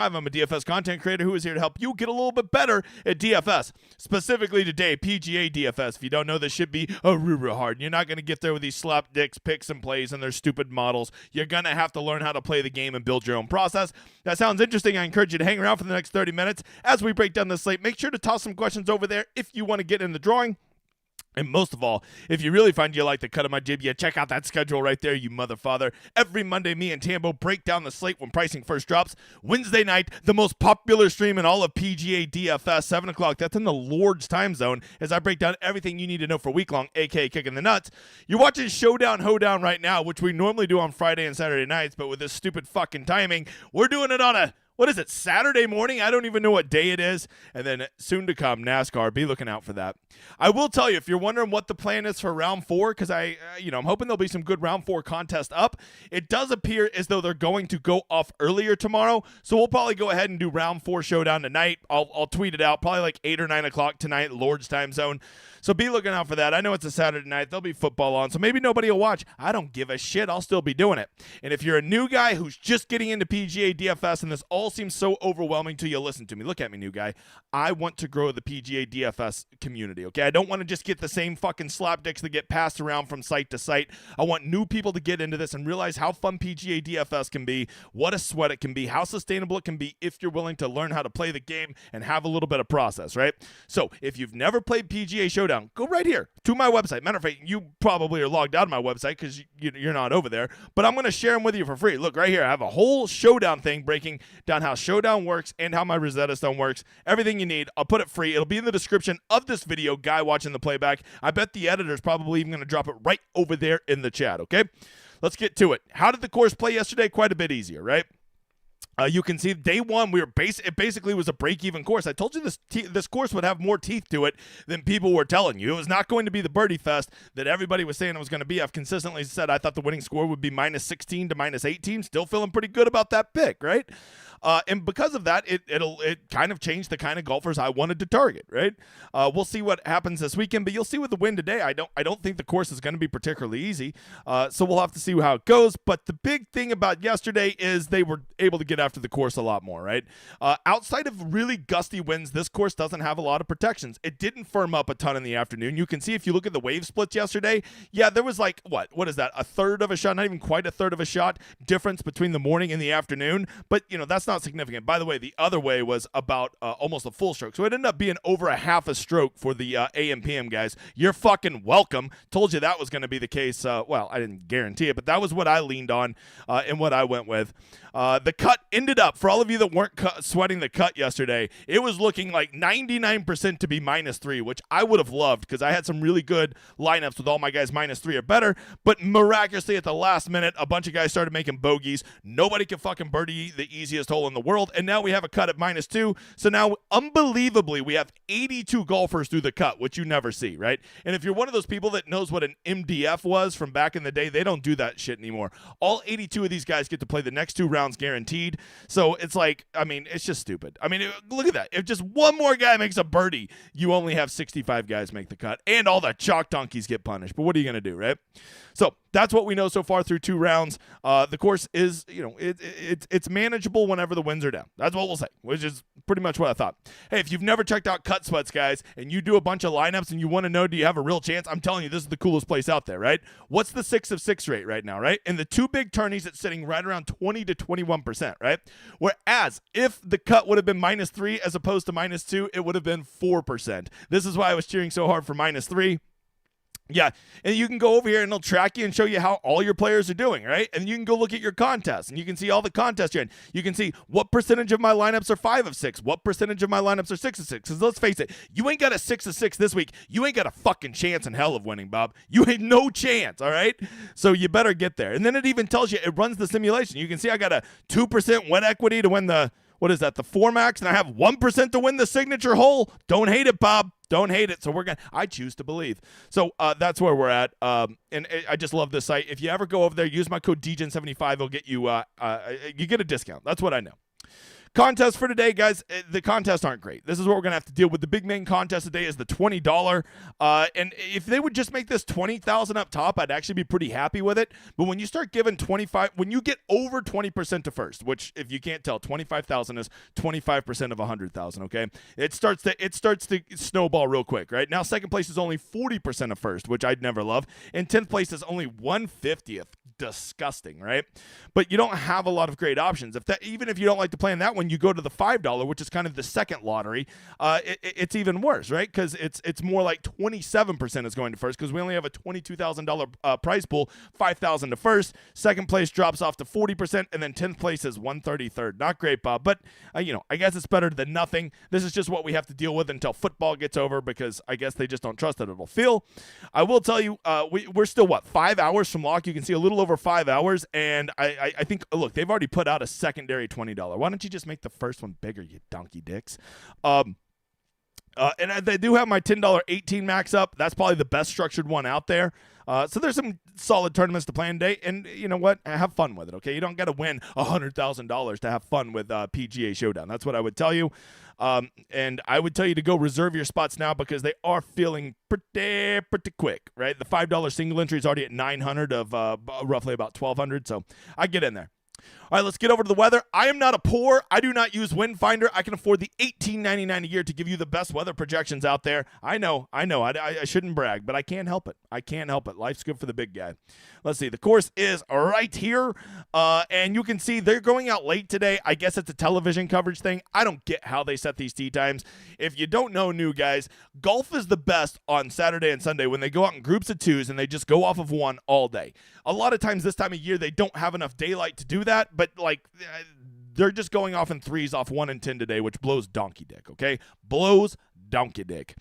I'm a DFS content creator who is here to help you get a little bit better at DFS. Specifically today, PGA DFS. If you don't know, this should be a real hard. You're not going to get there with these slap dicks, picks and plays and their stupid models. You're going to have to learn how to play the game and build your own process. That sounds interesting. I encourage you to hang around for the next 30 minutes as we break down the slate. Make sure to toss some questions over there if you want to get in the drawing. And most of all, if you really find you like the cut of my jib, yeah, check out that schedule right there, you motherfather. Every Monday, me and Tambo break down the slate when pricing first drops. Wednesday night, the most popular stream in all of PGA DFS, 7 o'clock. That's in the Lord's time zone as I break down everything you need to know for week long, a.k.a. kicking the nuts. You're watching Showdown Hoedown right now, which we normally do on Friday and Saturday nights, but with this stupid fucking timing, we're doing it on a what is it, Saturday morning? I don't even know what day it is. And then soon to come, NASCAR. Be looking out for that. I will tell you, if you're wondering what the plan is for round 4, because I'm hoping there'll be some good round 4 contest up. It does appear as though they're going to go off earlier tomorrow. So we'll probably go ahead and do round 4 showdown tonight. I'll tweet it out probably like 8 or 9 o'clock tonight, Lord's time zone. So be looking out for that. I know it's a Saturday night. There'll be football on, so maybe nobody will watch. I don't give a shit. I'll still be doing it. And if you're a new guy who's just getting into PGA DFS and this all seems so overwhelming to you, listen to me. Look at me, new guy. I want to grow the PGA DFS community, okay? I don't want to just get the same fucking slapdicks that get passed around from site to site. I want new people to get into this and realize how fun PGA DFS can be, what a sweat it can be, how sustainable it can be if you're willing to learn how to play the game and have a little bit of process, right? So if you've never played PGA Showdown, go right here to my website. Matter of fact, you probably are logged out of my website because you're not over there, but I'm going to share them with you for free. Look right here. I have a whole Showdown thing breaking down how Showdown works and how my Rosetta Stone works. Everything you need. I'll put it free. It'll be in the description of this video, guy watching the playback. I bet the editor's probably even going to drop it right over there in the chat, okay? Let's get to it. How did the course play yesterday? Quite a bit easier, right? You can see day one, it basically was a break-even course. I told you this course would have more teeth to it than people were telling you. It was not going to be the birdie fest that everybody was saying it was going to be. I've consistently said I thought the winning score would be minus 16 to minus 18. Still feeling pretty good about that pick, right? And because of that, it kind of changed the kind of golfers I wanted to target, right? We'll see what happens this weekend, but you'll see with the win today. I don't think the course is going to be particularly easy, so we'll have to see how it goes. But the big thing about yesterday is they were able to get after the course a lot more, right? Outside of really gusty winds, this course doesn't have a lot of protections. It didn't firm up a ton in the afternoon. You can see if you look at the wave splits yesterday, yeah, there was like, what is that, a third of a shot, not even quite a third of a shot difference between the morning and the afternoon, but that's not significant. By the way, the other way was about almost a full stroke, so it ended up being over a half a stroke for the AM PM guys. You're fucking welcome. Told you that was going to be the case. Well, I didn't guarantee it, but that was what I leaned on and what I went with. The cut ended up, for all of you that weren't sweating the cut yesterday, it was looking like 99% to be -3, which I would have loved because I had some really good lineups with all my guys -3 or better, but miraculously at the last minute, a bunch of guys started making bogeys. Nobody could fucking birdie the easiest hole in the world, and now we have a cut at -2. So now, unbelievably, we have 82 golfers through the cut, which you never see, right? And if you're one of those people that knows what an MDF was from back in the day, they don't do that shit anymore. All 82 of these guys get to play the next 2 rounds guaranteed. So it's like, it's just stupid. Look at that. If just one more guy makes a birdie, you only have 65 guys make the cut, and all the chalk donkeys get punished. But what are you going to do, right? So that's what we know so far through 2 rounds. The course is, it's manageable whenever the winds are down. That's what we'll say, which is pretty much what I thought. Hey, if you've never checked out Cut Sweats, guys, and you do a bunch of lineups and you want to know, do you have a real chance? I'm telling you, this is the coolest place out there, right? What's the 6 of 6 rate right now, right? In the 2 big tourneys, it's sitting right around 20 to 21%, right? Whereas if the cut would have been -3 as opposed to -2, it would have been 4%. This is why I was cheering so hard for -3. Yeah, and you can go over here and it'll track you and show you how all your players are doing, right? And you can go look at your contests and you can see all the contests you're in. You can see what percentage of my lineups are 5 of 6, what percentage of my lineups are 6 of 6. Because let's face it, you ain't got a 6 of 6 this week. You ain't got a fucking chance in hell of winning, Bob. You ain't no chance, all right? So you better get there. And then it even tells you, it runs the simulation. You can see I got a 2% win equity to win the, what is that, the 4 max, and I have 1% to win the signature hole. Don't hate it, Bob. Don't hate it. So I choose to believe. So that's where we're at. And I just love this site. If you ever go over there, use my code DGen75. It'll get you, you get a discount. That's what I know. Contest for today, guys. The contests aren't great. This is what we're going to have to deal with. The big main contest today is the $20. And if they would just make this $20,000 up top, I'd actually be pretty happy with it. But when you start giving 25, when you get over 20% to first, which if you can't tell, 25,000 is 25% of 100,000. Okay, it starts to snowball real quick, right? Now second place is only 40% of first, which I'd never love, and 10th place is only 1/50th. Disgusting, right? But you don't have a lot of great options. Even if you don't like to play in that one, you go to the $5, which is kind of the second lottery. It's even worse, right? Because it's more like 27% is going to first, because we only have a $22,000 prize pool, 5,000 to first. Second place drops off to 40%, and then 10th place is 133rd. Not great, Bob, but I guess it's better than nothing. This is just what we have to deal with until football gets over, because I guess they just don't trust that it'll fill. I will tell you, we're still 5 hours from lock. You can see a little over 5 hours, and I think, look, they've already put out a secondary $20. Why don't you just make the first one bigger, you donkey dicks? And they do have my $10 18 max up. That's probably the best structured one out there. So there's some solid tournaments to play in today, and you know what? Have fun with it, okay? You don't got to win $100,000 to have fun with PGA Showdown. That's what I would tell you. And I would tell you to go reserve your spots now, because they are feeling pretty quick, right? The $5 single entry is already at 900 of roughly about 1,200, so I get in there. All right, let's get over to the weather. I am not a poor. I do not use Wind Finder. I can afford the $18.99 a year to give you the best weather projections out there. I know. I shouldn't brag, but I can't help it. Life's good for the big guy. Let's see. The course is right here, and you can see they're going out late today. I guess it's a television coverage thing. I don't get how they set these tee times. If you don't know, new guys, golf is the best on Saturday and Sunday when they go out in groups of twos and they just go off of one all day. A lot of times this time of year, they don't have enough daylight to do that, but they're just going off in threes off 1 and 10 today, which blows donkey dick, okay? Blows donkey dick.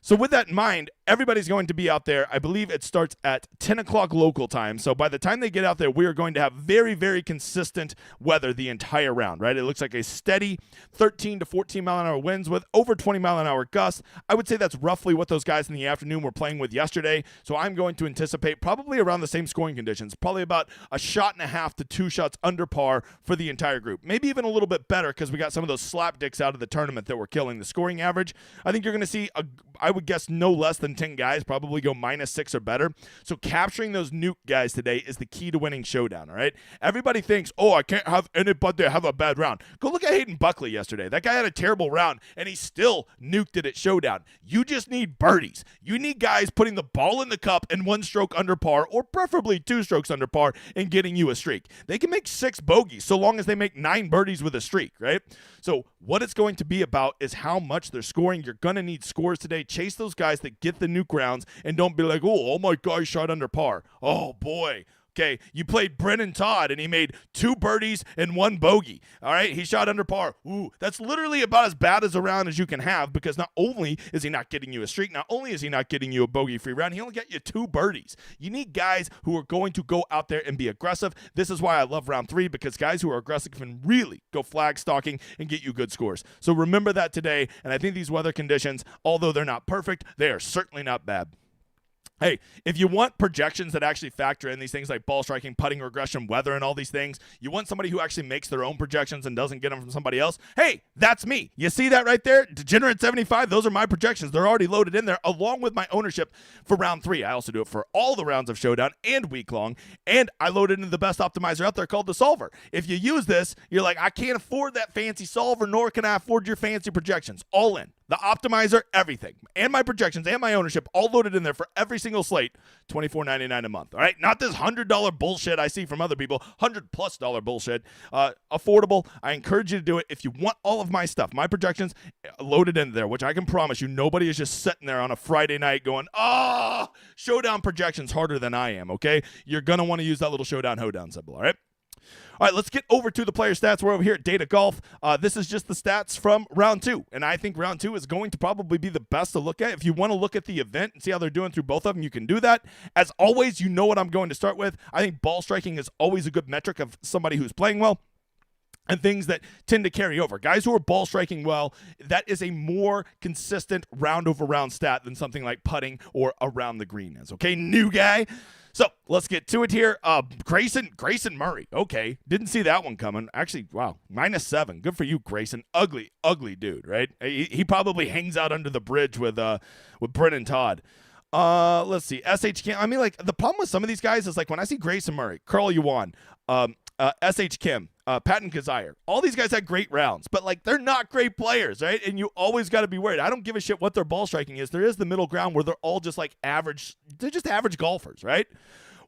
So with that in mind, everybody's going to be out there. I believe it starts at 10 o'clock local time. So by the time they get out there, we are going to have very, very consistent weather the entire round, right? It looks like a steady 13 to 14 mile an hour winds with over 20 mile an hour gusts. I would say that's roughly what those guys in the afternoon were playing with yesterday. So I'm going to anticipate probably around the same scoring conditions, probably about a shot and a half to 2 shots under par for the entire group. Maybe even a little bit better, because we got some of those slap dicks out of the tournament that were killing the scoring average. I think you're going to see, I would guess, no less than 10 guys probably go -6 or better. So capturing those nuke guys today is the key to winning Showdown, all right? Everybody thinks, I can't have anybody have a bad round. Go look at Hayden Buckley yesterday. That guy had a terrible round, and he still nuked it at Showdown. You just need birdies. You need guys putting the ball in the cup and 1 stroke under par, or preferably 2 strokes under par, and getting you a streak. They can make 6 bogeys so long as they make 9 birdies with a streak, right? So what it's going to be about is how much they're scoring. You're going to need scores today. Chase those guys that get the nuke rounds, and don't be like, oh my God, shot under par. Oh boy. Okay, you played Brennan Todd, and he made 2 birdies and 1 bogey. All right, he shot under par. Ooh, that's literally about as bad as a round as you can have, because not only is he not getting you a streak, not only is he not getting you a bogey-free round, he only got you 2 birdies. You need guys who are going to go out there and be aggressive. This is why I love round 3, because guys who are aggressive can really go flag stalking and get you good scores. So remember that today, and I think these weather conditions, although they're not perfect, they are certainly not bad. Hey, if you want projections that actually factor in these things like ball striking, putting regression, weather, and all these things, you want somebody who actually makes their own projections and doesn't get them from somebody else, hey, that's me. You see that right there? Degenerate 75, those are my projections. They're already loaded in there, along with my ownership for round 3. I also do it for all the rounds of Showdown and week long, and I loaded into the best optimizer out there called the Solver. If you use this, you're like, I can't afford that fancy solver, nor can I afford your fancy projections. All in. The optimizer, everything, and my projections and my ownership all loaded in there for every single slate, $24.99 a month. All right, not this $100 bullshit I see from other people, $100+ bullshit. Affordable. I encourage you to do it if you want all of my stuff, my projections loaded in there, which I can promise you nobody is just sitting there on a Friday night going, Showdown projections harder than I am. Okay, you're gonna want to use that little Showdown hoedown symbol. All right. All right, let's get over to the player stats. We're over here at Data Golf. This is just the stats from round 2, and I think round 2 is going to probably be the best to look at. If you want to look at the event and see how they're doing through both of them, you can do that. As always, you know what I'm going to start with. I think ball striking is always a good metric of somebody who's playing well, and things that tend to carry over. Guys who are ball striking well, that is a more consistent round-over-round stat than something like putting or around the green is. Okay, new guy? So let's get to it here. Grayson Murray. Okay. Didn't see that one coming. Actually, wow. -7. Good for you, Grayson. Ugly dude, right? He probably hangs out under the bridge with Brennan Todd. Let's see. SH Kim. I mean, like, the problem with some of these guys is, like, when I see Grayson Murray, Carl Yuan, SH Kim, Patton Kazire, all these guys had great rounds, but, like, they're not great players, right? And you always got to be worried. I don't give a shit what their ball striking is. There is the middle ground where they're all just, like, average. They're just average golfers, right?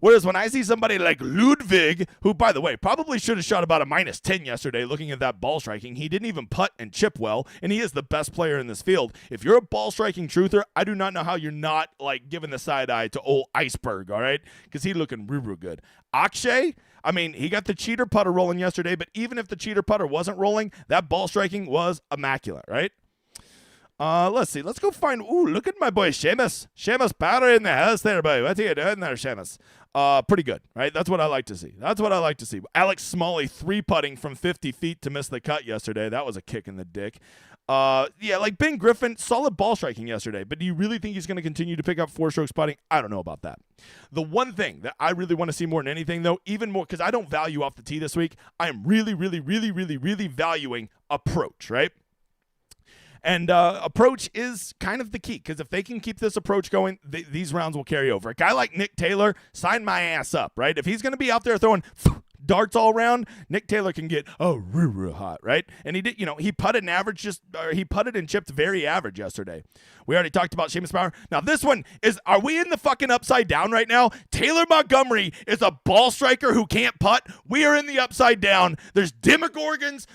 Whereas when I see somebody like Ludwig, who, by the way, probably should have shot about a -10 yesterday looking at that ball striking. He didn't even putt and chip well, and he is the best player in this field. If you're a ball striking truther, I do not know how you're not, like, giving the side eye to old Iceberg, all right? Because he looking real good. Akshay, I mean, he got the cheater putter rolling yesterday, but even if the cheater putter wasn't rolling, that ball striking was immaculate, right? Let's see. Let's go find. Ooh, look at my boy Seamus. Seamus Potter in the house there, boy. What are you doing there, Seamus? Pretty good, right? That's what I like to see. Alex Smalley 3-putting from 50 feet to miss the cut yesterday. That was a kick in the dick. Yeah, like Ben Griffin, solid ball striking yesterday, but do you really think he's going to continue to pick up 4-strokes putting? I don't know about that. The one thing that I really want to see more than anything, though, even more, because I don't value off the tee this week, I am really valuing approach, right? And approach is kind of the key, because if they can keep this approach going, these rounds will carry over. A guy like Nick Taylor, sign my ass up, right? If he's going to be out there throwing darts all around, Nick Taylor can get real hot, right? And he did, he putted an average, he putted and chipped very average yesterday. We already talked about Seamus Power. Now this one is, are we in the fucking upside down right now? Taylor Montgomery is a ball striker who can't putt. We are in the upside down. There's Demogorgons.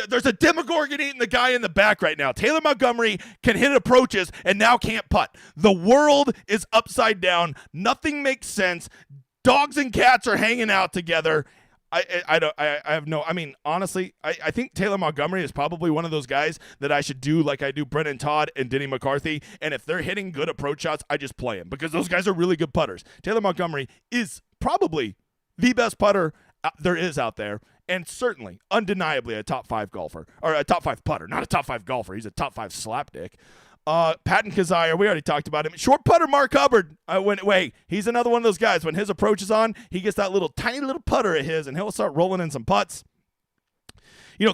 There's a Demogorgon eating the guy in the back right now. Taylor Montgomery can hit approaches and now can't putt. The world is upside down. Nothing makes sense. Dogs and cats are hanging out together. Honestly, I think Taylor Montgomery is probably one of those guys that I should do like I do Brennan Todd and Denny McCarthy. And if they're hitting good approach shots, I just play him because those guys are really good putters. Taylor Montgomery is probably the best putter there is out there. And certainly, undeniably, a top 5 golfer. Or a top 5 putter, not a top 5 golfer. He's a top 5 slapdick. Patton Kazire, we already talked about him. Short putter Mark Hubbard. He's another one of those guys. When his approach is on, he gets that little tiny little putter of his, and he'll start rolling in some putts.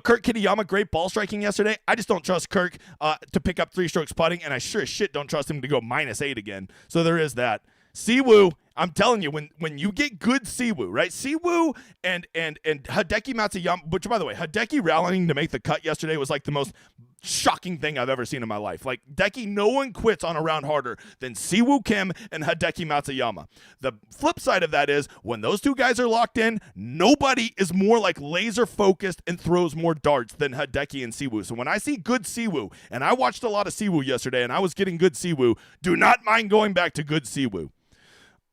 Kirk Kitayama, great ball striking yesterday. I just don't trust Kirk to pick up 3-strokes putting, and I sure as shit don't trust him to go -8 again. So there is that. Siwoo, I'm telling you, when you get good Siwoo, right? Siwoo and Hideki Matsuyama, which, by the way, Hideki rallying to make the cut yesterday was like the most shocking thing I've ever seen in my life. Like, Deki, no one quits on a round harder than Siwoo Kim and Hideki Matsuyama. The flip side of that is, when those two guys are locked in, nobody is more like laser focused and throws more darts than Hideki and Siwoo. So when I see good Siwoo, and I watched a lot of Siwoo yesterday, and I was getting good Siwoo, do not mind going back to good Siwoo.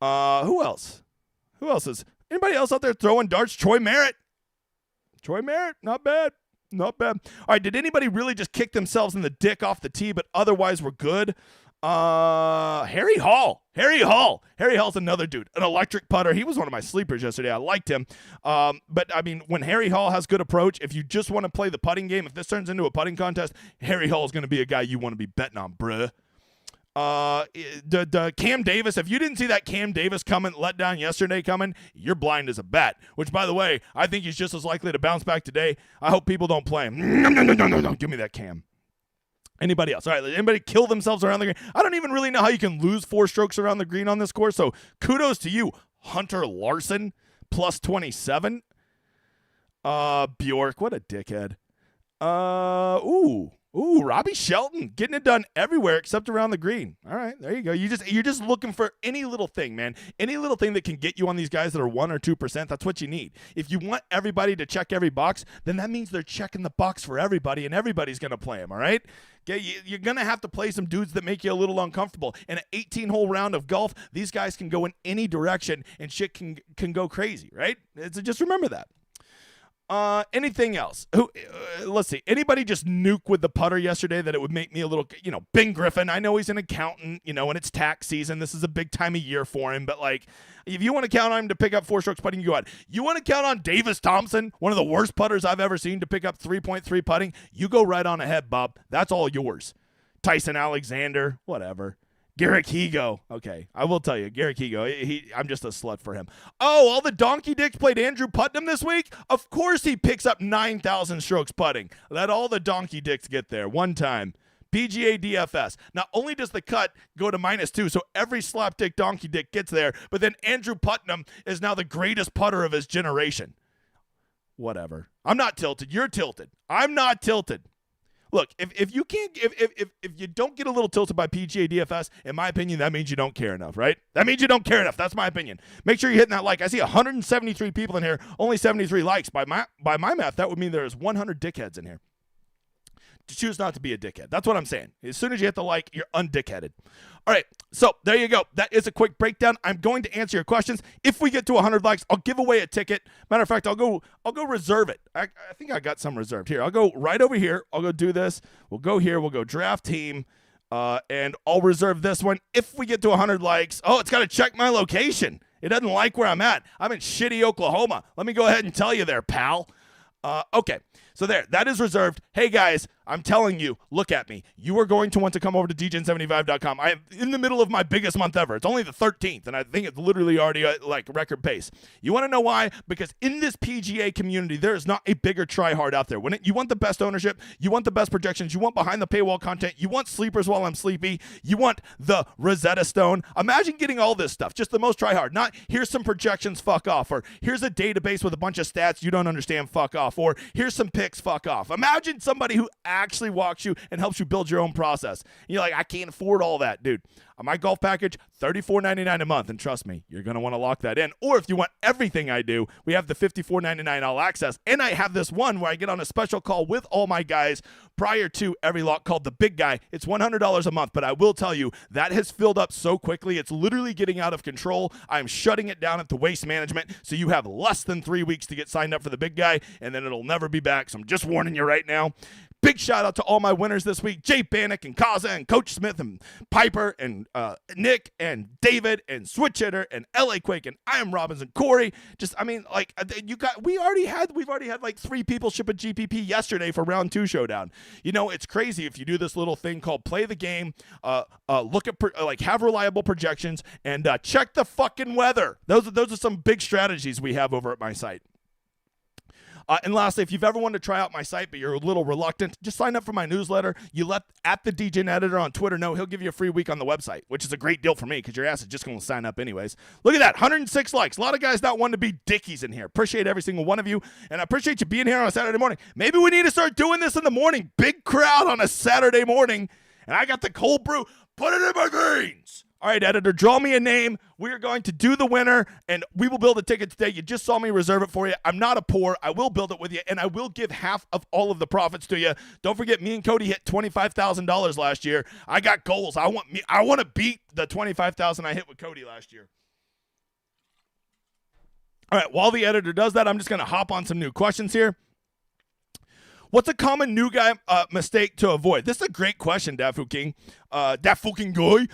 Who else? Anybody else out there throwing darts? Troy Merritt, not bad. Not bad. All right, did anybody really just kick themselves in the dick off the tee, but otherwise were good? Harry Hall. Harry Hall's another dude, an electric putter. He was one of my sleepers yesterday. I liked him. But, I mean, when Harry Hall has good approach, if you just want to play the putting game, if this turns into a putting contest, Harry Hall is going to be a guy you want to be betting on, bruh. The Cam Davis, if you didn't see that Cam Davis let down yesterday coming, you're blind as a bat, which, by the way, I think he's just as likely to bounce back today. I hope people don't play him. No, give me that Cam. Anybody else? All right, anybody kill themselves around the green? I don't even really know how you can lose 4 strokes around the green on this course, so kudos to you. Hunter Larson, plus 27. Bjork, what a dickhead. Ooh, Robbie Shelton getting it done everywhere except around the green. All right, there you go. You're just looking for any little thing, man. Any little thing that can get you on these guys that are 1 or 2%. That's what you need. If you want everybody to check every box, then that means they're checking the box for everybody, and everybody's gonna play them. All right. Okay, you're gonna have to play some dudes that make you a little uncomfortable. In an 18-hole round of golf, these guys can go in any direction, and shit can go crazy. Right? Just remember that. Anything else? Let's see. Anybody just nuke with the putter yesterday that it would make me a little, Ben Griffin. I know he's an accountant, and it's tax season. This is a big time of year for him. But, like, if you want to count on him to pick up 4 strokes putting, you go out. You want to count on Davis Thompson, one of the worst putters I've ever seen, to pick up 3.3 putting? You go right on ahead, Bob. That's all yours. Tyson Alexander, whatever. Garrick Higo. Okay, I will tell you, Garrick Higo, I'm just a slut for him. Oh, all the donkey dicks played Andrew Putnam this week? Of course he picks up 9,000 strokes putting. Let all the donkey dicks get there one time. PGA DFS. Not only does the cut go to -2, so every slapdick donkey dick gets there, but then Andrew Putnam is now the greatest putter of his generation. Whatever. I'm not tilted. You're tilted. I'm not tilted. Look, if you don't get a little tilted by PGA DFS, in my opinion, that means you don't care enough, right? That means you don't care enough. That's my opinion. Make sure you're hitting that like. I see 173 people in here, only 73 likes. By my math, that would mean there's 100 dickheads in here. Choose not to be a dickhead. That's what I'm saying. As soon as you hit the like, you're undickheaded. All right, so there you go. That is a quick breakdown. I'm going to answer your questions. If we get to 100 likes, I'll give away a ticket. Matter of fact, I'll go reserve it. I think I got some reserved here. I'll go right over here. I'll go do this. We'll go here. We'll go draft team, and I'll reserve this one. If we get to 100 likes, oh, it's got to check my location. It doesn't like where I'm at. I'm in shitty Oklahoma. Let me go ahead and tell you there, pal. Okay, so that is reserved. Hey, guys, I'm telling you, look at me. You are going to want to come over to DGen75.com. I am in the middle of my biggest month ever. It's only the 13th, and I think it's literally already like record pace. You want to know why? Because in this PGA community, there is not a bigger tryhard out there. You want the best ownership, you want the best projections, you want behind the paywall content, you want sleepers while I'm sleepy, you want the Rosetta Stone. Imagine getting all this stuff, just the most tryhard. Not here's some projections, fuck off, or here's a database with a bunch of stats you don't understand, fuck off, or here's some picks, fuck off. Imagine somebody who actually walks you and helps you build your own process. And you're like, I can't afford all that, dude. On my golf package, $34.99 a month, and trust me, you're going to want to lock that in. Or if you want everything I do, we have the $54.99 all access, and I have this one where I get on a special call with all my guys prior to every lock called the Big Guy. It's $100 a month, but I will tell you, that has filled up so quickly, it's literally getting out of control. I'm shutting it down at the Waste Management, so you have less than 3 weeks to get signed up for the Big Guy, and then it'll never be back, so I'm just warning you right now. Big shout out to all my winners this week, Jay Bannock and Kaza and Coach Smith and Piper and Nick and David and Switch Hitter and LA Quake and I Am Robbins and Corey. We've already had like 3 people ship a GPP yesterday for round 2 showdown. You know, it's crazy if you do this little thing called play the game, look at have reliable projections and check the fucking weather. Those are some big strategies we have over at my site. And lastly, if you've ever wanted to try out my site, but you're a little reluctant, just sign up for my newsletter. You let at TheDegenEditor on Twitter know. He'll give you a free week on the website, which is a great deal for me because your ass is just going to sign up anyways. Look at that, 106 likes. A lot of guys not wanting to be dickies in here. Appreciate every single one of you, and I appreciate you being here on a Saturday morning. Maybe we need to start doing this in the morning. Big crowd on a Saturday morning, and I got the cold brew. Put it in my veins. All right, editor, draw me a name. We are going to do the winner, and we will build a ticket today. You just saw me reserve it for you. I'm not a poor. I will build it with you, and I will give half of all of the profits to you. Don't forget, me and Cody hit $25,000 last year. I got goals. I want to beat the $25,000 I hit with Cody last year. All right, while the editor does that, I'm just going to hop on some new questions here. What's a common new guy mistake to avoid? This is a great question, Dafu King. Dafu King Goy.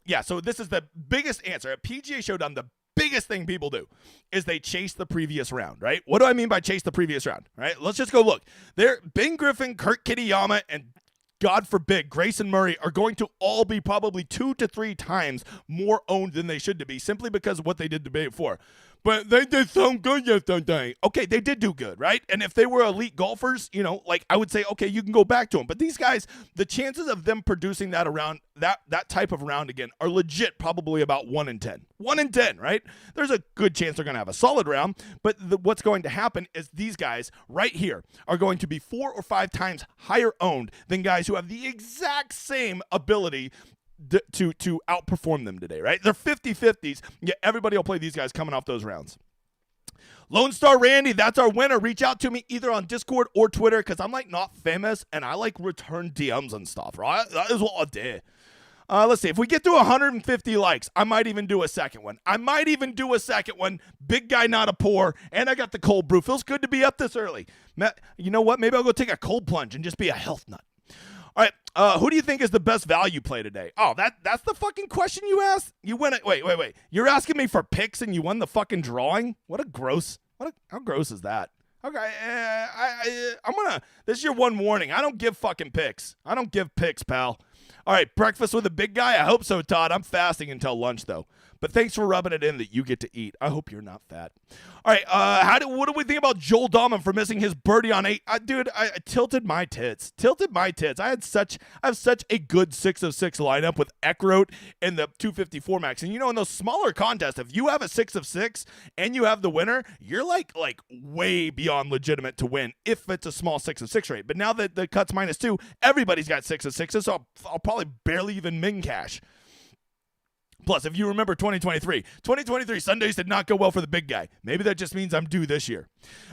Yeah, so this is the biggest answer. At PGA Showdown, the biggest thing people do is they chase the previous round, right? What do I mean by chase the previous round, right? Let's just go look. Ben Griffin, Kurt Kitayama, and God forbid, Grayson Murray are going to all be probably 2 to 3 times more owned than they should to be simply because of what they did the day before. But they did so good yesterday. Okay, they did do good, right? And if they were elite golfers, you know, like I would say, okay, you can go back to them. But these guys, the chances of them producing that around that type of round again are legit probably about 1 in 10. 1 in 10, right? There's a good chance they're going to have a solid round. But what's going to happen is these guys right here are going to be 4 or 5 times higher owned than guys who have the exact same ability to outperform them today, right? They're 50-50s, yet everybody will play these guys coming off those rounds. Lone Star Randy, that's our winner. Reach out to me either on Discord or Twitter because I'm like not famous and I like return DMs and stuff, right? That is what I did. Let's see. If we get to 150 likes, I might even do a second one. Big guy, not a poor, and I got the cold brew. Feels good to be up this early. You know what? Maybe I'll go take a cold plunge and just be a health nut. All right, who do you think is the best value play today? Oh, that's the fucking question you asked? You win it. Wait. You're asking me for picks and you won the fucking drawing? How gross is that? Okay, this is your one warning. I don't give fucking picks. I don't give picks, pal. All right, breakfast with a big guy? I hope so, Todd. I'm fasting until lunch, though. But thanks for rubbing it in that you get to eat. I hope you're not fat. All right, what do we think about Joel Dahmen for missing his birdie on 8? Dude, I tilted my tits. I have such a good 6 of 6 lineup with Eckroat and the 254 max. And in those smaller contests, if you have a 6 of 6 and you have the winner, you're like way beyond legitimate to win if it's a small 6 of 6 rate. But now that the cut's -2, everybody's got 6 of 6s, so I'll probably barely even min cash. Plus, if you remember 2023 Sundays did not go well for the big guy. Maybe that just means I'm due this year.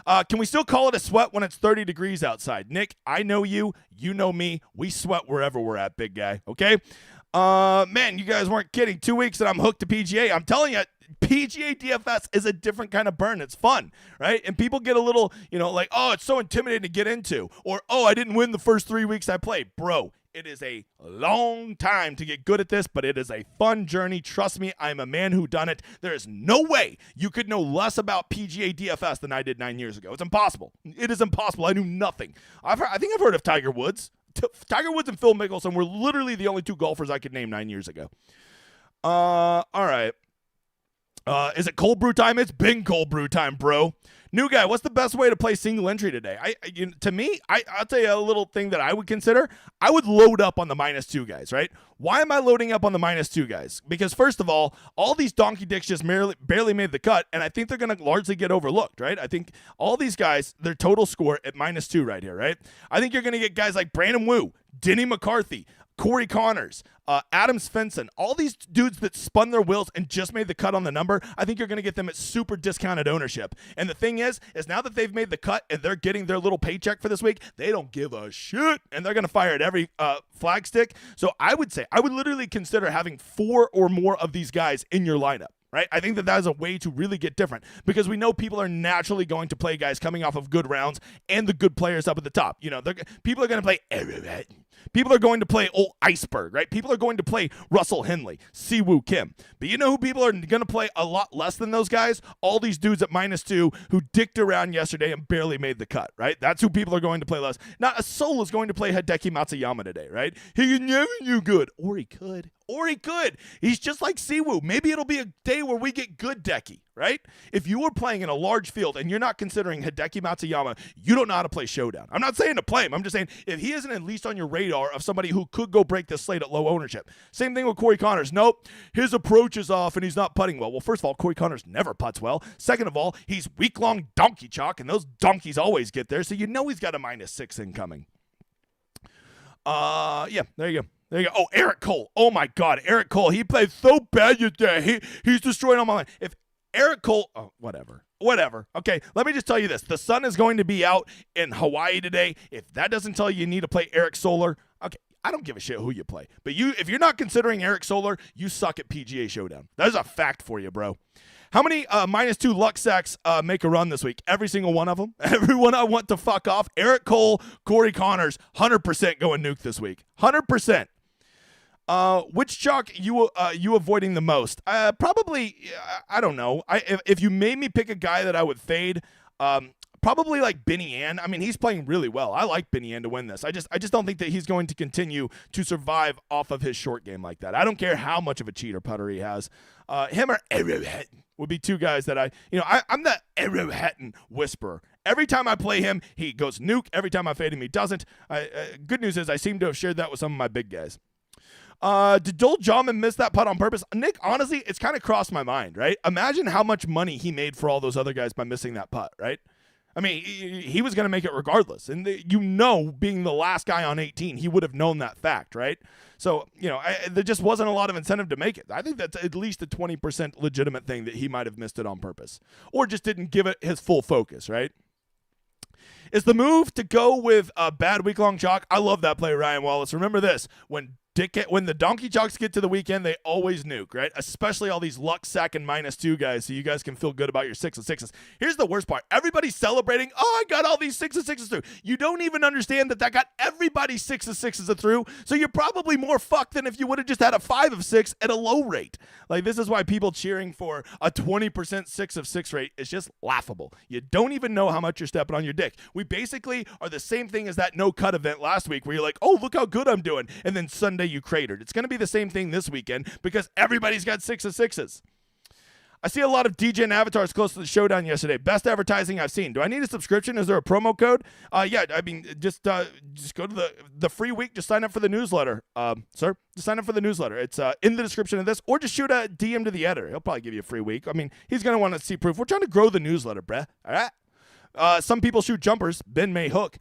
Can we still call it a sweat when it's 30 degrees outside? Nick, I know you. You know me. We sweat wherever we're at, big guy. Okay? Man, you guys weren't kidding. 2 weeks and I'm hooked to PGA. I'm telling you, PGA DFS is a different kind of burn. It's fun, right? And people get a little, like, oh, it's so intimidating to get into. Or, oh, I didn't win the first 3 weeks I played. Bro, it is a long time to get good at this, but it is a fun journey. Trust me, I'm a man who done it. There is no way you could know less about PGA DFS than I did 9 years ago. It's impossible. It is impossible. I knew nothing. I think I've heard of Tiger Woods. Tiger Woods and Phil Mickelson were literally the only 2 golfers I could name 9 years ago. All right. Is it cold brew time? It's been cold brew time, bro. New guy, what's the best way to play single entry today? I'll tell you a little thing that I would consider. I would load up on the -2 guys, right? Why am I loading up on the -2 guys? Because first of all these donkey dicks just barely made the cut, and I think they're going to largely get overlooked, right? I think all these guys, their total score at -2 right here, right? I think you're going to get guys like Brandon Wu, Denny McCarthy, Corey Connors, Adam Svensson, all these dudes that spun their wheels and just made the cut on the number. I think you're going to get them at super discounted ownership. And the thing is now that they've made the cut and they're getting their little paycheck for this week, they don't give a shit, and they're going to fire at every flag stick. So I would literally consider having 4 or more of these guys in your lineup. Right? I think that is a way to really get different, because we know people are naturally going to play guys coming off of good rounds and the good players up at the top. People are going to play Arrowhead. People are going to play old Iceberg, right? People are going to play Russell Henley, Siwoo Kim. But you know who people are going to play a lot less than those guys? All these dudes at -2 who dicked around yesterday and barely made the cut, right? That's who people are going to play less. Not a soul is going to play Hideki Matsuyama today, right? He never knew good. Or he could. He's just like Siwoo. Maybe it'll be a day where we get good decky, right? If you were playing in a large field and you're not considering Hideki Matsuyama, you don't know how to play Showdown. I'm not saying to play him. I'm just saying if he isn't at least on your radar of somebody who could go break this slate at low ownership. Same thing with Corey Connors. Nope, his approach is off and he's not putting well. Well, first of all, Corey Connors never putts well. Second of all, he's week-long donkey chalk, and those donkeys always get there, so he's got a -6 incoming. Yeah, there you go. Oh, Eric Cole. Oh, my God. Eric Cole. He played so bad today. He's destroying all my line. If Eric Cole, whatever. Okay, let me just tell you this. The sun is going to be out in Hawaii today. If that doesn't tell you need to play Eric Solar, okay, I don't give a shit who you play. But if you're not considering Eric Solar, you suck at PGA Showdown. That is a fact for you, bro. How many -2 luck sacks make a run this week? Every single one of them. Everyone I want to fuck off. Eric Cole, Corey Connors, 100% going nuke this week. 100%. Which chalk you avoiding the most? Probably, I don't know. If you made me pick a guy that I would fade, probably like Benny Ann. I mean, he's playing really well. I like Benny Ann to win this. I just don't think that he's going to continue to survive off of his short game like that. I don't care how much of a cheater putter he has. Him or Arrowhead would be 2 guys that I'm the Arrowhead whisperer. Every time I play him, he goes nuke. Every time I fade him, he doesn't. Good news is I seem to have shared that with some of my big guys. Did Joel Dahmen miss that putt on purpose? Nick, honestly, it's kind of crossed my mind, right? Imagine how much money he made for all those other guys by missing that putt, right? I mean, he was going to make it regardless. And being the last guy on 18, he would have known that fact, right? So, there just wasn't a lot of incentive to make it. I think that's at least a 20% legitimate thing that he might have missed it on purpose. Or just didn't give it his full focus, right? Is the move to go with a bad week-long chalk? I love that play, Ryan Wallace. Remember this, when the donkey chalks get to the weekend, they always nuke, right? Especially all these luck sack and -2 guys, so you guys can feel good about your 6 of 6s. Here's the worst part. Everybody's celebrating, I got all these 6 of 6s through. You don't even understand that got everybody's 6 of 6s through, so you're probably more fucked than if you would have just had a 5 of 6 at a low rate. Like, this is why people cheering for a 20% 6 of 6 rate is just laughable. You don't even know how much you're stepping on your dick. We basically are the same thing as that no-cut event last week where you're like, oh, look how good I'm doing, and then Sunday Sunday you cratered. It's going to be the same thing this weekend because everybody's got 6 of 6s. I see a lot of DJ avatars close to the Showdown yesterday. Best advertising I've seen. Do I need a subscription? Is there a promo code? Yeah, I mean, just go to the free week. Just sign up for the newsletter, sir. Just sign up for the newsletter. It's in the description of this, or just shoot a DM to the editor. He'll probably give you a free week. I mean, he's going to want to see proof. We're trying to grow the newsletter, bruh. All right? Some people shoot jumpers. Ben may hook.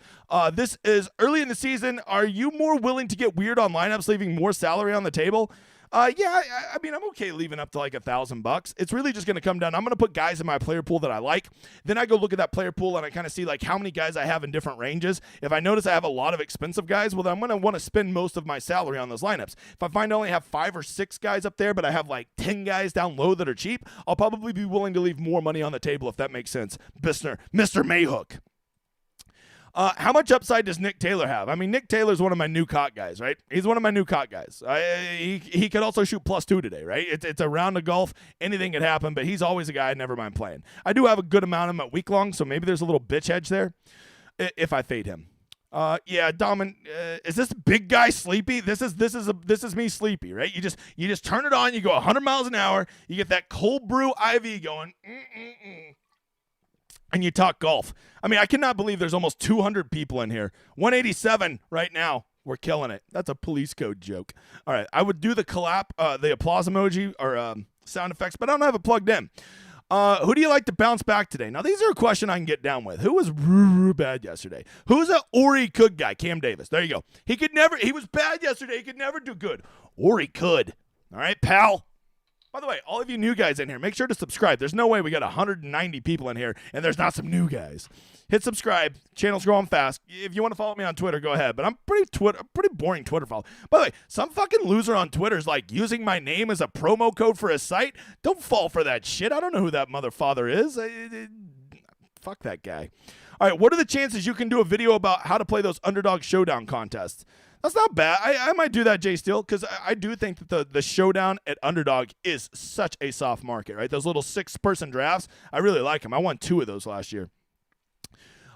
This is early in the season. Are you more willing to get weird on lineups, leaving more salary on the table? Yeah, I mean, I'm okay leaving up to like $1,000. It's really just going to come down. I'm going to put guys in my player pool that I like. Then I go look at that player pool and I kind of see like how many guys I have in different ranges. If I notice I have a lot of expensive guys, well, then I'm going to want to spend most of my salary on those lineups. If I find I only have 5 or 6 guys up there, but I have like 10 guys down low that are cheap, I'll probably be willing to leave more money on the table if that makes sense. Mr. Mayhook. How much upside does Nick Taylor have? I mean, Nick Taylor's one of my new cot guys, right? He's one of my new cot guys. He could also shoot +2 today, right? It's a round of golf. Anything could happen, but he's always a guy I never mind playing. I do have a good amount of him at week long, so maybe there's a little bitch edge there if I fade him. Yeah, Domin, is this big guy sleepy? This is me sleepy, right? You just turn it on, you go 100 miles an hour, you get that cold brew IV going. And you talk golf. I mean, I cannot believe there's almost 200 people in here. 187 right now. We're killing it. That's a police code joke. All right, I would do the the applause emoji or sound effects, but I don't have it plugged in. Who do you like to bounce back today? Now, these are a question I can get down with. Who was bad yesterday? Who's a Ori could guy? Cam Davis. There you go. He was bad yesterday. He could never do good. Ori could. All right, pal. By the way, all of you new guys in here, make sure to subscribe. There's no way we got 190 people in here and there's not some new guys. Hit subscribe. Channel's growing fast. If you want to follow me on Twitter, go ahead. But I'm pretty boring Twitter follow. By the way, some fucking loser on Twitter is like using my name as a promo code for a site. Don't fall for that shit. I don't know who that motherfather is. Fuck that guy. All right, what are the chances you can do a video about how to play those underdog showdown contests? That's not bad. I might do that, Jay Steele, because I do think that the showdown at underdog is such a soft market, right? Those little 6-person drafts, I really like them. I won 2 of those last year.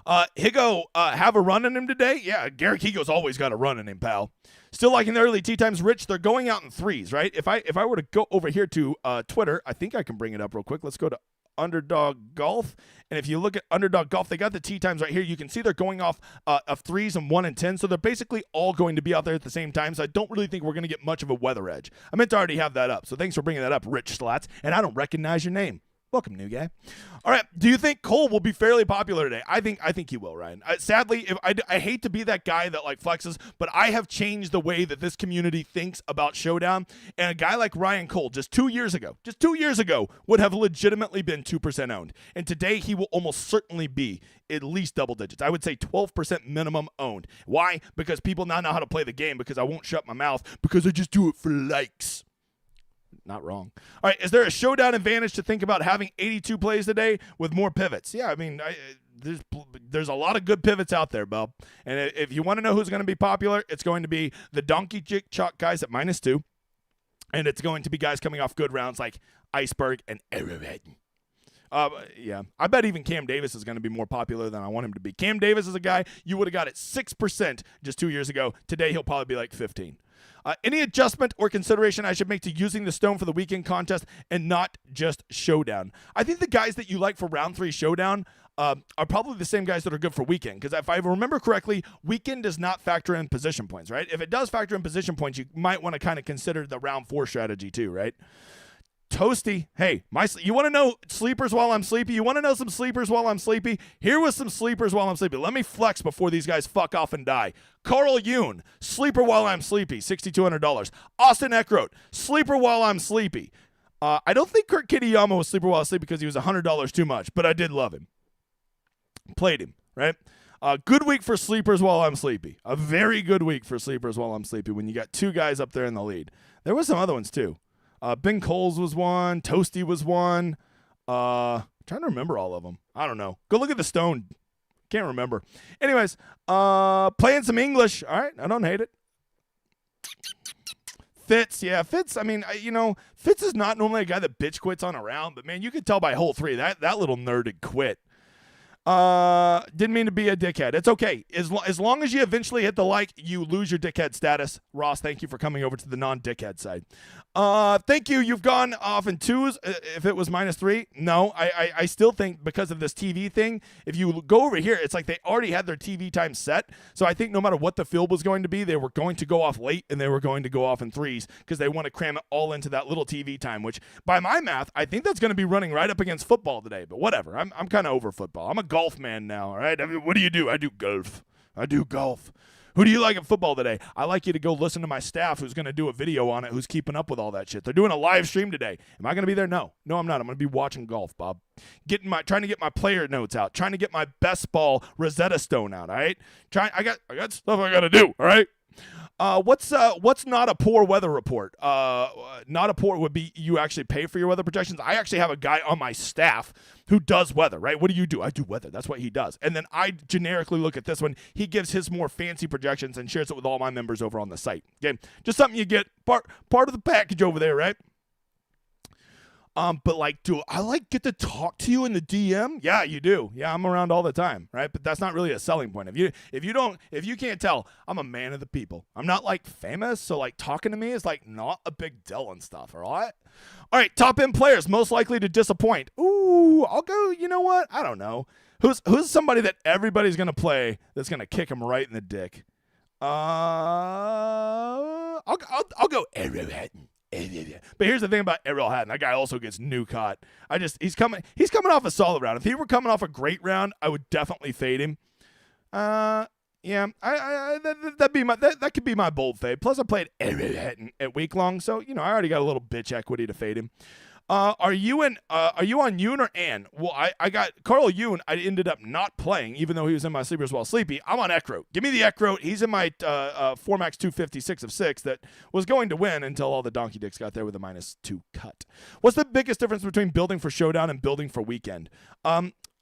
Higo, have a run in him today? Yeah, Garrick Higo's always got a run in him, pal. Still liking the early tee times. Rich, they're going out in 3s, right? If I were to go over here to Twitter, I think I can bring it up real quick. Let's go to Underdog Golf, and if you look at Underdog Golf, they got the tee times right here. You can see they're going off of 3s and 1 and 10, so they're basically all going to be out there at the same time, so I don't really think we're going to get much of a weather edge. I meant to already have that up, so thanks for bringing that up, Rich Slats, and I don't recognize your name. Welcome, new guy. All right, do you think Cole will be fairly popular today? I think he will, Ryan. Sadly, I hate to be that guy that like flexes, but I have changed the way that this community thinks about Showdown. And a guy like Ryan Cole, just 2 years ago, would have legitimately been 2% owned. And today he will almost certainly be at least double digits. I would say 12% minimum owned. Why? Because people now know how to play the game, because I won't shut my mouth, because I just do it for likes. Not wrong. All right, is there a showdown advantage to think about having 82 plays today with more pivots? Yeah, I mean, there's a lot of good pivots out there, Bob. And if you want to know who's going to be popular, it's going to be the donkey chick chalk guys at -2. And it's going to be guys coming off good rounds like Iceberg and Arrowhead. Yeah, I bet even Cam Davis is going to be more popular than I want him to be. Cam Davis is a guy you would have got at 6% just 2 years ago. Today, he'll probably be like 15. Any adjustment or consideration I should make to using the stone for the weekend contest and not just showdown? I think the guys that you like for round 3 showdown are probably the same guys that are good for weekend. Because if I remember correctly, weekend does not factor in position points, right? If it does factor in position points, you might want to kind of consider the round 4 strategy too, right? Toasty, hey, you want to know sleepers while I'm sleepy? You want to know some sleepers while I'm sleepy? Here was some sleepers while I'm sleepy. Let me flex before these guys fuck off and die. Carl Yoon, sleeper while I'm sleepy, $6,200. Austin Eckroat, sleeper while I'm sleepy. I don't think Kurt Kitayama was sleeper while I sleep because he was $100 too much, but I did love him. Played him, right? Good week for sleepers while I'm sleepy. A very good week for sleepers while I'm sleepy when you got 2 guys up there in the lead. There was some other ones too. Ben Coles was one. Toasty was one. Trying to remember all of them. I don't know. Go look at the stone. Can't remember. Anyways, playing some English. All right, I don't hate it. Fitz, yeah, Fitz. I mean, Fitz is not normally a guy that bitch quits on a round, but man, you could tell by hole 3 that little nerd had quit. Didn't mean to be a dickhead. It's okay. As long as you eventually hit the like, you lose your dickhead status. Ross, thank you for coming over to the non-dickhead side. Thank you. You've gone off in twos. If it was -3, no. I still think because of this TV thing, if you go over here, it's like they already had their TV time set. So I think no matter what the field was going to be, they were going to go off late and they were going to go off in threes because they want to cram it all into that little TV time, which by my math, I think that's going to be running right up against football today. But whatever. I'm kind of over football. I'm a golf man now, all right? I mean, what do? I do golf. Who do you like at football today? I like you to go listen to my staff who's going to do a video on it, who's keeping up with all that shit. They're doing a live stream today. Am I going to be there? No, I'm not. I'm going to be watching golf, Bob. Trying to get my player notes out. Trying to get my best ball Rosetta Stone out, all right? I got stuff I got to do, all right? What's not a poor weather report? Not a poor would be you actually pay for your weather projections. I actually have a guy on my staff who does weather, right? What do? I do weather. That's what he does. And then I generically look at this one. He gives his more fancy projections and shares it with all my members over on the site. Okay, just something you get part of the package over there, right? But like, do I get to talk to you in the DM? Yeah, you do. Yeah, I'm around all the time, right? But that's not really a selling point. If you can't tell, I'm a man of the people. I'm not like famous, so like talking to me is like not a big deal and stuff, all right? All right, top end players most likely to disappoint. Ooh, I'll go, you know what? I don't know. Who's somebody that everybody's going to play that's going to kick him right in the dick? I'll go Arrowhead. But here's the thing about Errol Hatton. That guy also gets new caught. He's coming off a solid round. If he were coming off a great round, I would definitely fade him. Yeah, that could be my bold fade. Plus, I played Errol Hatton at week long, so I already got a little bitch equity to fade him. Are you on Yoon or Ann? Well, I got Carl Yoon. I ended up not playing, even though he was in my sleepers while sleepy. I'm on Eckroat. Give me the Eckroat. He's in my 4max 256 of 6 that was going to win until all the donkey dicks got there with a -2 cut. What's the biggest difference between building for Showdown and building for Weekend?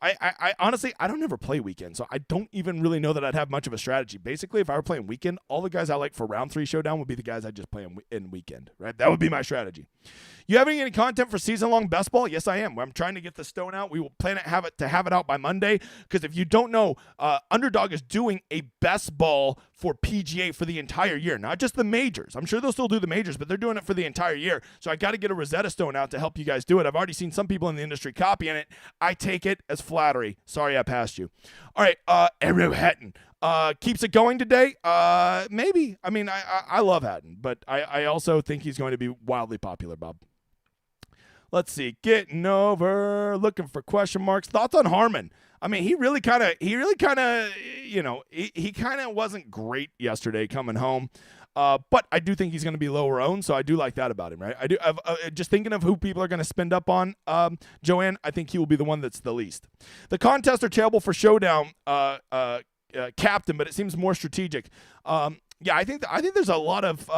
I honestly, I don't ever play Weekend, so I don't even really know that I'd have much of a strategy. Basically, if I were playing Weekend, all the guys I like for round 3 Showdown would be the guys I just play in Weekend, right? That would be my strategy. You having any content for season-long best ball? Yes, I am. I'm trying to get the stone out. We will plan to have it out by Monday, because if you don't know, Underdog is doing a best ball for PGA for the entire year, not just the majors. I'm sure they'll still do the majors, but they're doing it for the entire year. So I got to get a Rosetta Stone out to help you guys do it. I've already seen some people in the industry copying it. I take it as flattery. Sorry I passed you. All right, Arrow Hatton. Keeps it going today? Maybe. I mean, I love Hatton, but I also think he's going to be wildly popular, Bob. Let's see. Getting over. Looking for question marks. Thoughts on Harmon? I mean, he kind of wasn't great yesterday coming home. But I do think he's going to be lower owned, so I do like that about him, right? I do. Just thinking of who people are going to spend up on, Joanne, I think he will be the one that's the least. The contests are terrible for Showdown, captain, but it seems more strategic. Yeah, I think there's a lot of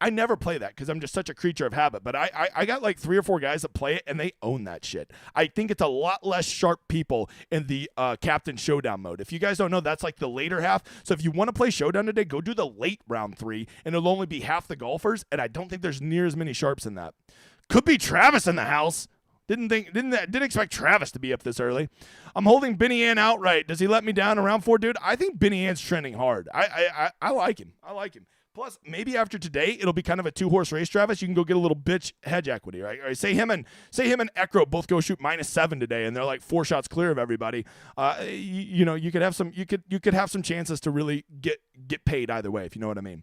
I never play that because I'm just such a creature of habit, but I got like 3 or 4 guys that play it and they own that shit. I think it's a lot less sharp people in the Captain Showdown mode. If you guys don't know, that's like the later half. So if you want to play Showdown today, go do the late round 3 and it'll only be half the golfers, and I don't think there's near as many sharps in that. Could be Travis in the house. Didn't expect Travis to be up this early. I'm holding Benny Ann outright. Does he let me down in round 4, dude? I think Benny Ann's trending hard. I like him. I like him. Plus, maybe after today, it'll be kind of a 2-horse race, Travis. You can go get a little bitch hedge equity, right? Or say him and Eckro both go shoot -7 today, and they're like 4 shots clear of everybody. You could have some chances to really get paid either way, if you know what I mean.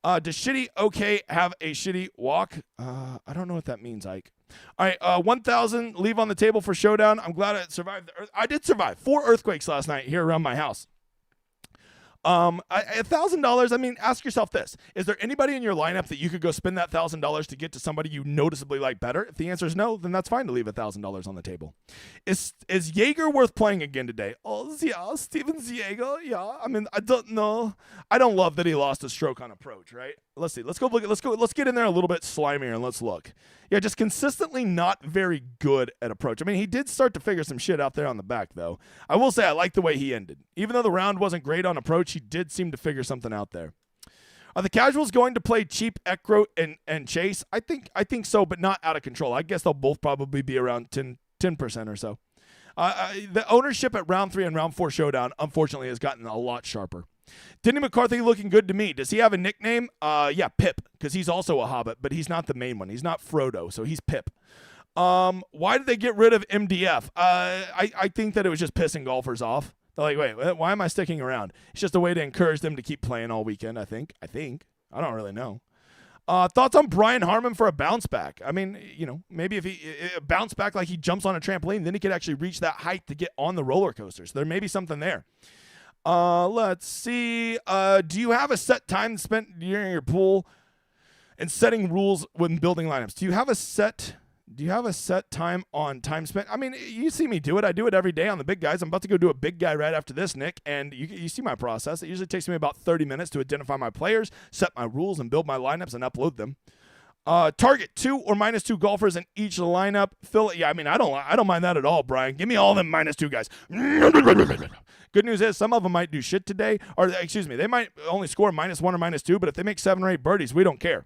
Does shitty okay have a shitty walk? I don't know what that means, Ike. All right, 1,000 leave on the table for Showdown. I'm glad I survived. I did survive 4 earthquakes last night here around my house. $1,000. I mean, ask yourself this: is there anybody in your lineup that you could go spend that $1,000 to get to somebody you noticeably like better? If the answer is no, then that's fine to leave $1,000 on the table. Is Jaeger worth playing again today? Oh yeah, Steven Jaeger. Yeah, I mean, I don't know. I don't love that he lost a stroke on approach. Right? Let's see. Let's get in there a little bit slimier and let's look. Yeah, just consistently not very good at approach. I mean, he did start to figure some shit out there on the back, though. I will say I like the way he ended. Even though the round wasn't great on approach, he did seem to figure something out there. Are the casuals going to play cheap Eckroat and Chase? I think so, but not out of control. I guess they'll both probably be around 10% or so. The ownership at round 3 and round 4 Showdown, unfortunately, has gotten a lot sharper. Denny McCarthy looking good to me. Does he have a nickname? Yeah, Pip, because he's also a Hobbit, but he's not the main one. He's not Frodo, so he's Pip. Why did they get rid of MDF? I think that it was just pissing golfers off. They're like, wait, why am I sticking around? It's just a way to encourage them to keep playing all weekend, I think. I don't really know. Thoughts on Brian Harmon for a bounce back? I mean, maybe if he bounce back like he jumps on a trampoline, then he could actually reach that height to get on the roller coasters. There may be something there. Let's see. Do you have a set time spent during your pool and setting rules when building lineups? Do you have a set time on time spent? I mean, you see me do it. I do it every day on the big guys. I'm about to go do a big guy right after this, Nick, and you see my process. It usually takes me about 30 minutes to identify my players, set my rules, and build my lineups and upload them. Target 2 or -2 golfers in each lineup. Phil, yeah, I mean, I don't mind that at all, Brian. Give me all them -2 guys. Good news is some of them might do shit today, or excuse me, they might only score -1 or -2, but if they make 7 or 8 birdies, we don't care.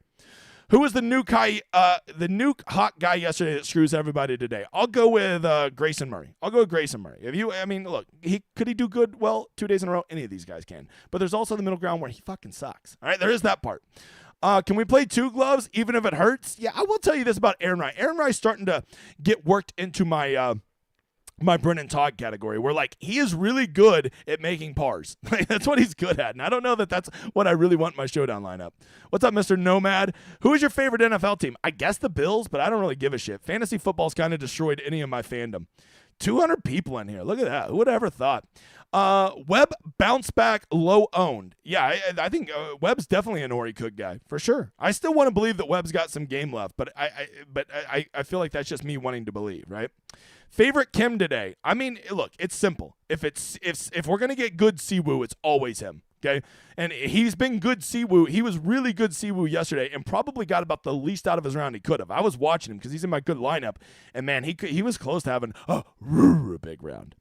Who was the nuke hot guy yesterday that screws everybody today? I'll go with Grayson Murray. Look, could he do good? Well, 2 days in a row, any of these guys can. But there's also the middle ground where he fucking sucks. All right, there is that part. Can we play 2 gloves even if it hurts? Yeah, I will tell you this about Aaron Rye. Aaron Rye's starting to get worked into my my Brennan Todd category, where like he is really good at making pars. That's what he's good at, and I don't know that that's what I really want in my Showdown lineup. What's up, Mr. Nomad? Who is your favorite NFL team? I guess the Bills, but I don't really give a shit. Fantasy football's kind of destroyed any of my fandom. 200 people in here. Look at that. Who would have ever thought? Webb bounce back low owned. Yeah, I think Webb's definitely an Ori Cook guy for sure. I still want to believe that Webb's got some game left, but I feel like that's just me wanting to believe, right? Favorite Kim today? I mean, look, it's simple. If we're gonna get good Siwoo, it's always him. Okay, and he's been good Siwoo. He was really good Siwoo yesterday, and probably got about the least out of his round he could have. I was watching him because he's in my good lineup, and man, he was close to having a big round.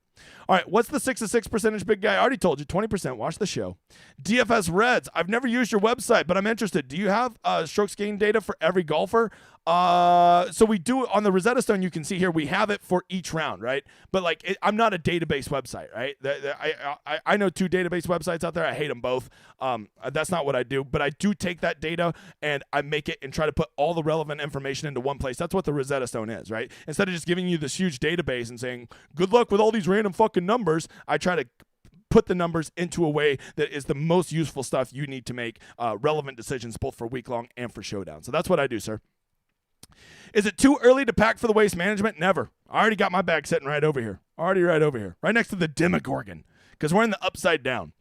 All right, what's the 6-6 percentage big guy? I already told you, 20%. Watch the show. DFS Reds. I've never used your website, but I'm interested. Do you have strokes gained data for every golfer? So we do on the Rosetta Stone. You can see here we have it for each round, right? But like, I'm not a database website, right? I know 2 database websites out there. I hate them both. That's not what I do. But I do take that data and I make it and try to put all the relevant information into one place. That's what the Rosetta Stone is, right? Instead of just giving you this huge database and saying, good luck with all these random fucking numbers, I try to put the numbers into a way that is the most useful stuff you need to make relevant decisions both for week long and for Showdown. So that's what I do, sir. Is it too early to pack for the waste management? Never. I already got my bag sitting right over here. Right next to the Demogorgon, because we're in the upside down.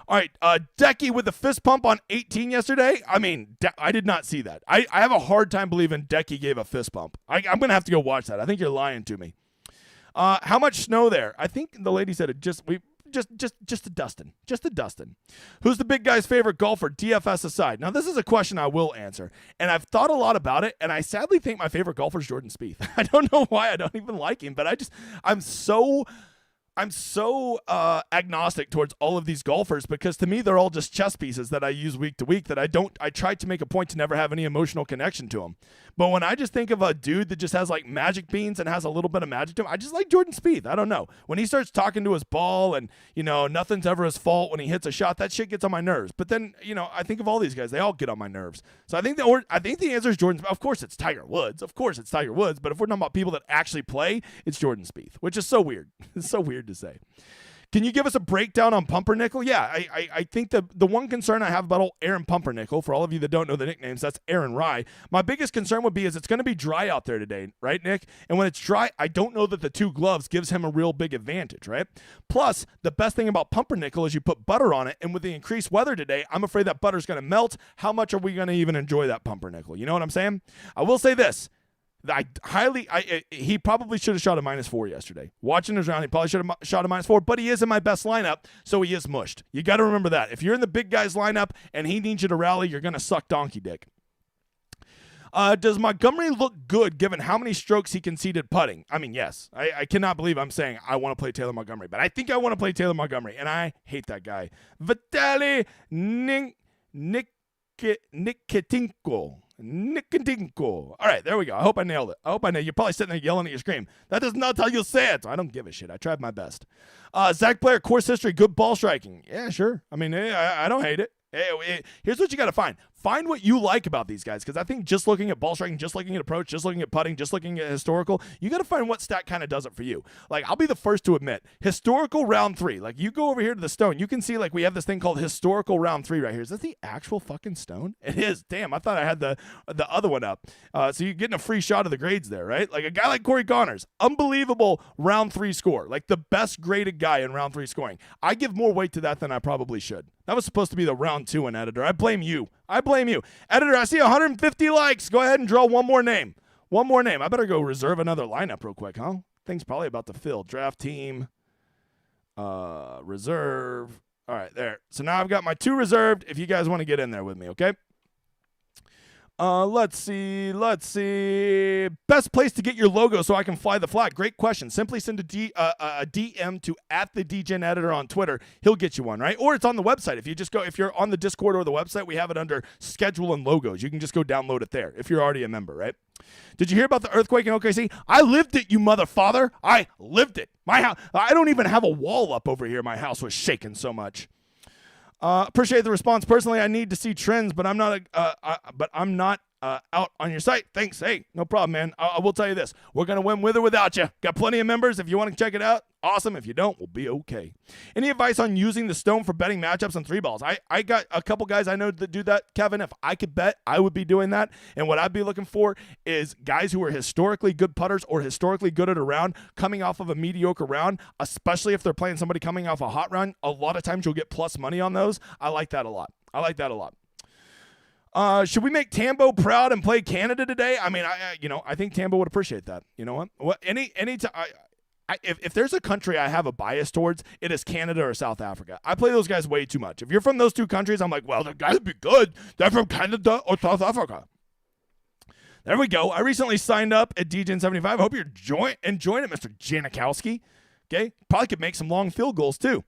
All right, Decky with the fist pump on 18 yesterday. I mean, I did not see that. I have a hard time believing Decky gave a fist pump. I'm going to have to go watch that. I think you're lying to me. How much snow there? I think the lady said it just a dustin. Who's the big guy's favorite golfer, DFS aside? Now, this is a question I will answer, and I've thought a lot about it, and I sadly think my favorite golfer is Jordan Spieth. I don't know why I don't even like him, but I'm so agnostic towards all of these golfers because to me they're all just chess pieces that I use week to week that I try to make a point to never have any emotional connection to them. But when I just think of a dude that just has like magic beans and has a little bit of magic to him, I just like Jordan Spieth. I don't know. When he starts talking to his ball and, nothing's ever his fault when he hits a shot, that shit gets on my nerves. But then, I think of all these guys, they all get on my nerves. So I think the answer is Jordan Spieth. Of course it's Tiger Woods. But if we're talking about people that actually play, it's Jordan Spieth, which is so weird. It's so weird to say. Can you give us a breakdown on Pumpernickel? Yeah, I think the one concern I have about old Aaron Pumpernickel, for all of you that don't know the nicknames, that's Aaron Rye. My biggest concern would be is it's going to be dry out there today, right, Nick? And when it's dry, I don't know that the 2 gloves gives him a real big advantage, right? Plus, the best thing about Pumpernickel is you put butter on it, and with the increased weather today, I'm afraid that butter's going to melt. How much are we going to even enjoy that Pumpernickel? You know what I'm saying? I will say this. He probably should have shot a -4 yesterday. Watching his round, he probably should have shot a -4, but he is in my best lineup, so he is mushed. You got to remember that. If you're in the big guy's lineup and he needs you to rally, you're going to suck donkey dick. Does Montgomery look good given how many strokes he conceded putting? I mean, yes. I cannot believe I'm saying I want to play Taylor Montgomery, but I think I want to play Taylor Montgomery, and I hate that guy. Vitaly Nikitinko. Nikodinko. All right, there we go. I hope I nailed it. You're probably sitting there yelling at your screen. That is not how you say it. I don't give a shit. I tried my best. Zach Blair, course history, good ball striking. Yeah, sure. I mean, I don't hate it. Here's what you got to find. Find what you like about these guys, because I think just looking at ball striking, just looking at approach, just looking at putting, just looking at historical, you got to find what stat kind of does it for you. Like, I'll be the first to admit, historical round 3. Like, you go over here to the stone, you can see, like, we have this thing called historical round 3 right here. Is that the actual fucking stone? It is. Damn, I thought I had the other one up. So you're getting a free shot of the grades there, right? Like, a guy like Corey Connors, unbelievable round 3 score. Like, the best graded guy in round 3 scoring. I give more weight to that than I probably should. That was supposed to be the round 2 in editor. I blame you. Editor, I see 150 likes. Go ahead and draw one more name. I better go reserve another lineup real quick, huh? Thing's probably about to fill. Draft team. Reserve. All right, there. So now I've got my 2 reserved if you guys want to get in there with me, okay? Let's see. Best place to get your logo so I can fly the flag. Great question. Simply send a DM to @TheDegenEditor on Twitter. He'll get you one, right? Or it's on the website. If you're on the Discord or the website, we have it under schedule and logos. You can just go download it there if you're already a member, right? Did you hear about the earthquake in OKC? I lived it, you motherfather. I lived it. My house. I don't even have a wall up over here. My house was shaking so much. Appreciate the response. Personally, I need to see trends, but I'm not out on your site. Thanks. Hey, no problem, man. I will tell you this. We're going to win with or without you. Got plenty of members. If you want to check it out, awesome. If you don't, we'll be okay. Any advice on using the stone for betting matchups on 3 balls? I got a couple guys I know that do that, Kevin. If I could bet, I would be doing that. And what I'd be looking for is guys who are historically good putters or historically good at a round coming off of a mediocre round, especially if they're playing somebody coming off a hot round. A lot of times you'll get plus money on those. I like that a lot. Should we make Tambo proud and play Canada today? I mean, I think Tambo would appreciate that. You know what? If there's a country I have a bias towards, it is Canada or South Africa. I play those guys way too much. If you're from those 2 countries, I'm like, well, the guys would be good. They're from Canada or South Africa. There we go. I recently signed up at DGen75. Hope you're enjoying it, Mr. Janikowski. Okay, probably could make some long field goals too.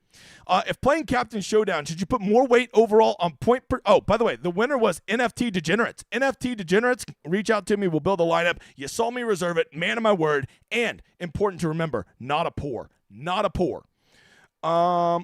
If playing Captain Showdown, should you put more weight overall on point per? Oh, by the way, the winner was NFT Degenerates. NFT Degenerates, reach out to me. We'll build a lineup. You saw me reserve it. Man of my word. And important to remember, not a poor.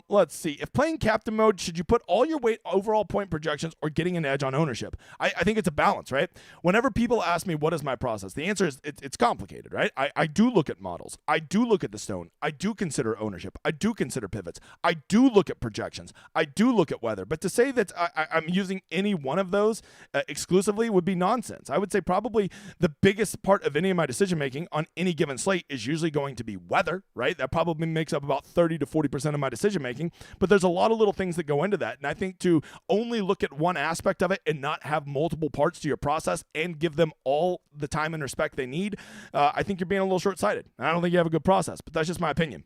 Let's see. If playing captain mode, should you put all your weight overall point projections or getting an edge on ownership? I think it's a balance, right? Whenever people ask me what is my process, the answer is it's complicated, right? I do look at models. I do look at the stone. I do consider ownership. I do consider pivots. I do look at projections. I do look at weather. But to say that I'm using any one of those exclusively would be nonsense. I would say probably the biggest part of any of my decision making on any given slate is usually going to be weather, right? That probably makes up about 30 to 40% of my decision making, but there's a lot of little things that go into that. And I think to only look at one aspect of it and not have multiple parts to your process and give them all the time and respect they need, I think you're being a little short-sighted. I don't think you have a good process, but that's just my opinion.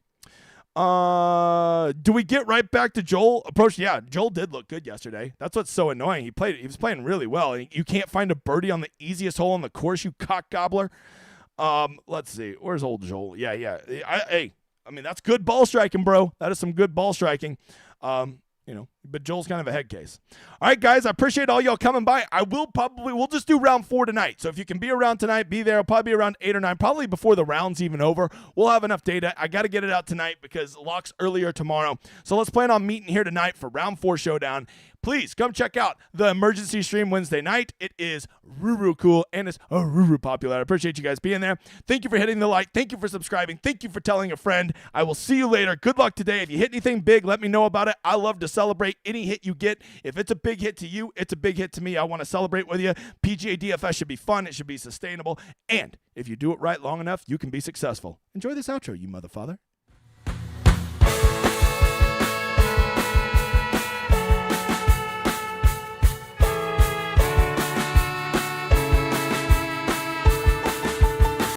Do we get right back to Joel approach? Yeah, Joel did look good yesterday. That's what's so annoying. He was playing really well. You can't find a birdie on the easiest hole on the course, you cock gobbler. Let's see. Where's old Joel? Yeah. I mean, that's good ball striking, bro. That is some good ball striking. But Joel's kind of a head case. All right, guys, I appreciate all y'all coming by. We'll just do round 4 tonight. So if you can be around tonight, be there. I'll probably be around 8 or 9, probably before the round's even over. We'll have enough data. I got to get it out tonight because locks earlier tomorrow. So let's plan on meeting here tonight for round 4 showdown. Please come check out the emergency stream Wednesday night. It is Ruru cool and it's Ruru popular. I appreciate you guys being there. Thank you for hitting the like. Thank you for subscribing. Thank you for telling a friend. I will see you later. Good luck today. If you hit anything big, let me know about it. I love to celebrate any hit you get. If it's a big hit to you, it's a big hit to me. I want to celebrate with you. PGA DFS should be fun. It should be sustainable. And if you do it right long enough, you can be successful. Enjoy this outro, you motherfather.